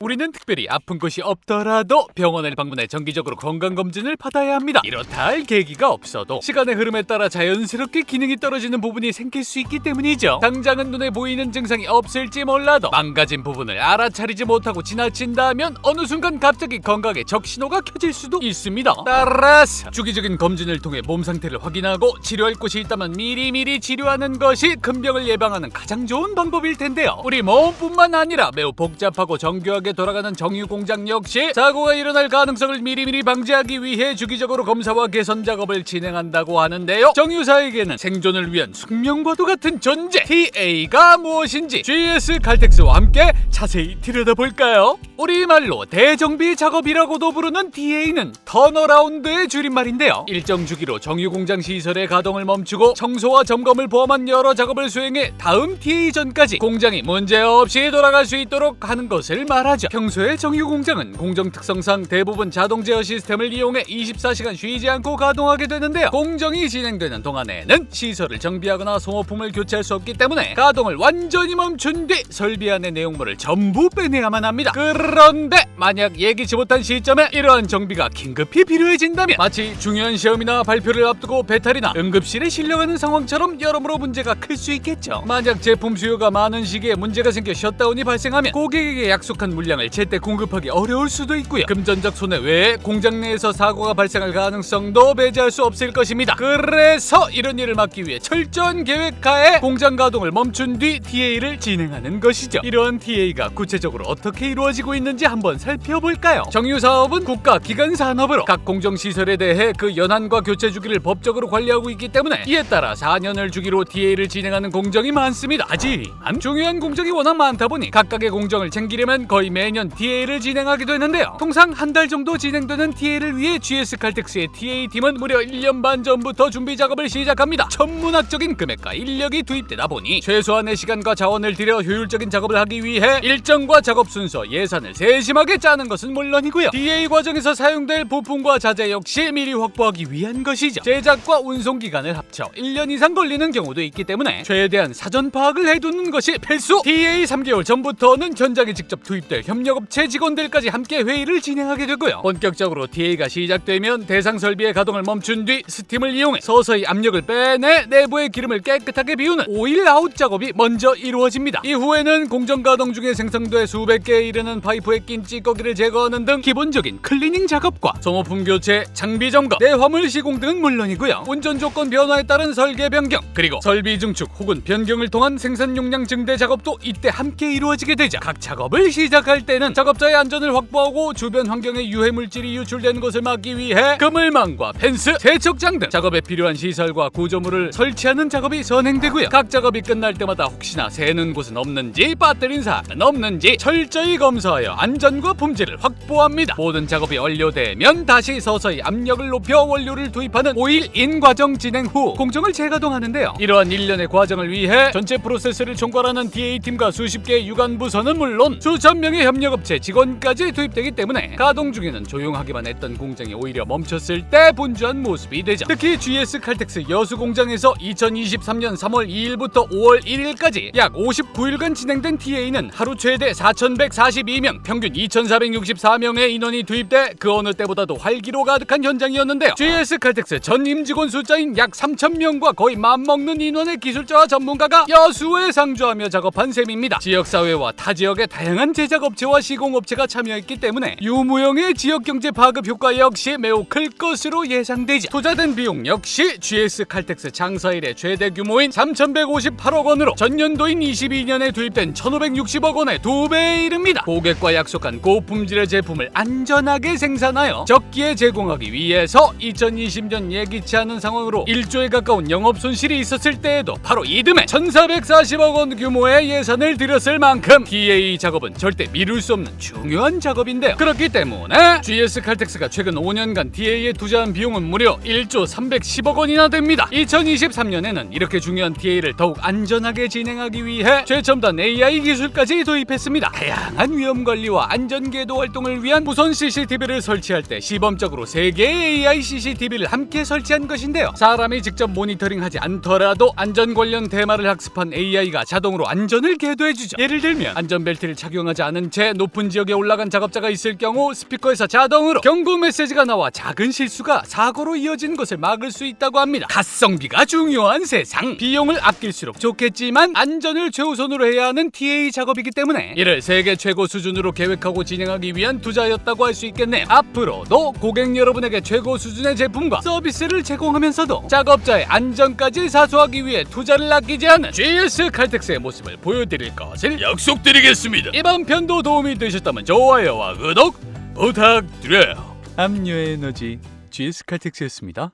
우리는 특별히 아픈 것이 없더라도 병원을 방문해 정기적으로 건강검진을 받아야 합니다. 이렇다 할 계기가 없어도 시간의 흐름에 따라 자연스럽게 기능이 떨어지는 부분이 생길 수 있기 때문이죠. 당장은 눈에 보이는 증상이 없을지 몰라도 망가진 부분을 알아차리지 못하고 지나친다면 어느 순간 갑자기 건강에 적신호가 켜질 수도 있습니다. 따라서 주기적인 검진을 통해 몸 상태를 확인하고 치료할 곳이 있다면 미리미리 치료하는 것이 큰 병을 예방하는 가장 좋은 방법일 텐데요. 우리 몸뿐만 아니라 매우 복잡하고 정교하게 돌아가는 정유 공장 역시 사고가 일어날 가능성을 미리미리 방지하기 위해 주기적으로 검사와 개선 작업을 진행한다고 하는데요. 정유사에게는 생존을 위한 숙명과도 같은 존재 TA가 무엇인지 GS 칼텍스와 함께 자세히 들여다볼까요? 우리말로 대정비 작업이라고도 부르는 TA는 턴어라운드의 줄임말인데요. 일정 주기로 정유 공장 시설의 가동을 멈추고 청소와 점검을 포함한 여러 작업을 수행해 다음 TA 전까지 공장이 문제없이 돌아갈 수 있도록 하는 것을 말하죠. 평소에 정유 공장은 공정 특성상 대부분 자동 제어 시스템을 이용해 24시간 쉬지 않고 가동하게 되는데요. 공정이 진행되는 동안에는 시설을 정비하거나 소모품을 교체할 수 없기 때문에 가동을 완전히 멈춘 뒤 설비 안의 내용물을 전부 빼내야만 합니다. 그런데 만약 예기치 못한 시점에 이러한 정비가 긴급히 필요해진다면 마치 중요한 시험이나 발표를 앞두고 배탈이나 응급실에 실려가는 상황처럼 여러모로 문제가 클 수 있겠죠. 만약 제품 수요가 많은 시기에 문제가 생겨 셧다운이 발생하면 고객에게 약속한 물량을 제때 공급하기 어려울 수도 있고요. 금전적 손해 외에 공장 내에서 사고가 발생할 가능성도 배제할 수 없을 것입니다. 그래서 이런 일을 막기 위해 철저한 계획하에 공장 가동을 멈춘 뒤 TA를 진행하는 것이죠. 이러한 TA가 구체적으로 어떻게 이루어지고 있는지 한번 살펴볼까요? 정유사업은 국가 기관 산업으로 각 공정시설에 대해 그 연한과 교체 주기를 법적으로 관리하고 있기 때문에 이에 따라 4년을 주기로 TA를 진행하는 공정이 많습니다. 하지만 중요한 공정이 워낙 많다 보니 각각의 공정을 챙기려면 거의 매년 TA를 진행하게 되는데요. 통상 한 달 정도 진행되는 TA를 위해 GS 칼텍스의 TA 팀은 무려 1년 반 전부터 준비 작업을 시작합니다. 천문학적인 금액과 인력이 투입되다 보니 최소한의 시간과 자원을 들여 효율적인 작업을 하기 위해 일정과 작업 순서, 예산을 세심하게 짜는 것은 물론이고요. TA 과정에서 사용될 부품과 자재 역시 미리 확보하기 위한 것이죠. 제작과 운송 기간을 합쳐 1년 이상 걸리는 경우도 있기 때문에 최대한 사전 파악을 해두는 것이 필수! TA 3개월 전부터는 현장에 직접 투입될 협력업체 직원들까지 함께 회의를 진행하게 되고요. 본격적으로 TA가 시작되면 대상 설비의 가동을 멈춘 뒤 스팀을 이용해 서서히 압력을 빼내 내부의 기름을 깨끗하게 비우는 오일 아웃 작업이 먼저 이루어집니다. 이후에는 공정 가동 중에 생성돼 수백 개에 이르는 파이프에 낀 찌꺼기를 제거하는 등 기본적인 클리닝 작업과 소모품 교체, 장비 점검, 내화물 시공 등은 물론이고요. 운전 조건 변화에 따른 설계 변경, 그리고 설비 증축 혹은 변경을 통한 생산 용량 증대 작업도 이때 함께 이루어지게 되죠. 각 작업을 시작할 때는 작업자의 안전을 확보하고 주변 환경에 유해 물질이 유출되는 것을 막기 위해 그물망과 펜스, 세척장 등 작업에 필요한 시설과 구조물을 설치하는 작업이 선행되고요. 각 작업이 끝날 때마다 혹시나 새는 곳은 없는지, 빠뜨린 사항은 없는지 철저히 검사하여 안전과 품질을 확보합니다. 모든 작업이 완료되면 다시 서서히 압력을 높여 원료를 투입하는 오일 인 과정 진행 후 공정을 재가동하는데요. 이러한 일련의 과정을 위해 전체 프로세스를 총괄하는 DA팀과 수십 개의 유관 부서는 물론 수천 명의 협력업체 직원까지 투입되기 때문에 가동 중에는 조용하기만 했던 공장이 오히려 멈췄을 때 분주한 모습이 되죠. 특히 GS 칼텍스 여수 공장에서 2023년 3월 2일부터 5월 1일까지 약 59일간 진행된 TA는 하루 최대 4,142명, 평균 2,464명의 인원이 투입돼 그 어느 때보다도 활기로 가득한 현장이었는데요. GS 칼텍스 전 임직원 숫자인 약 3,000명과 거의 맞먹는 인원의 기술자와 전문가가 여수에 상주하며 작업한 셈입니다. 지역사회와 타 지역의 다양한 제작업체와 시공업체가 참여했기 때문에 유무형의 지역경제 파급 효과 역시 매우 클 것으로 예상되지. 투자된 비용 역시 GS 칼텍스 창사 이래 최대 규모인 3,158억 원으로 전년도인 22년에 투입된 1,560억 원의 2배에 이릅니다. 고객과 약속한 고품질의 제품을 안전하게 생산하여 적기에 제공하기 위해서 2020년 예기치 않은 상황으로 1조에 가까운 영업 손실이 있었을 때에도 바로 이듬해 1,440억 원 규모의 예산을 들였을 만큼 TA 작업은 절대 미룰 수 없는 중요한 작업인데요. 그렇기 때문에 GS 칼텍스가 최근 5년간 TA에 투자한 비용은 무려 1조 310억 원이나 됩니다. 2023년에는 이렇게 중요한 TA를 더욱 안전하게 진행하기 위해 최첨단 AI 기술까지 도입했습니다. 다양한 위험 관리와 안전 계도 활동을 위한 무선 CCTV를 설치할 때 시범적으로 3개의 AI CCTV를 함께 설치한 것인데요. 사람이 직접 모니터링하지 않더라도 안전 관련 테마를 학습한 AI가 자동으로 안전을 계도해주죠. 예를 들면 안전벨트를 착용하지 않은 빛의 높은 지역에 올라간 작업자가 있을 경우 스피커에서 자동으로 경고 메시지가 나와 작은 실수가 사고로 이어진 것을 막을 수 있다고 합니다. 가성비가 중요한 세상, 비용을 아낄수록 좋겠지만 안전을 최우선으로 해야 하는 TA 작업이기 때문에 이를 세계 최고 수준으로 계획하고 진행하기 위한 투자였다고 할 수 있겠네요. 앞으로도 고객 여러분에게 최고 수준의 제품과 서비스를 제공하면서도 작업자의 안전까지 사수하기 위해 투자를 아끼지 않은 GS 칼텍스의 모습을 보여드릴 것을 약속드리겠습니다. 이번 편도 도움이 되셨다면 좋아요와 구독 부탁드려요. 압류의 에너지 GS 칼텍스였습니다.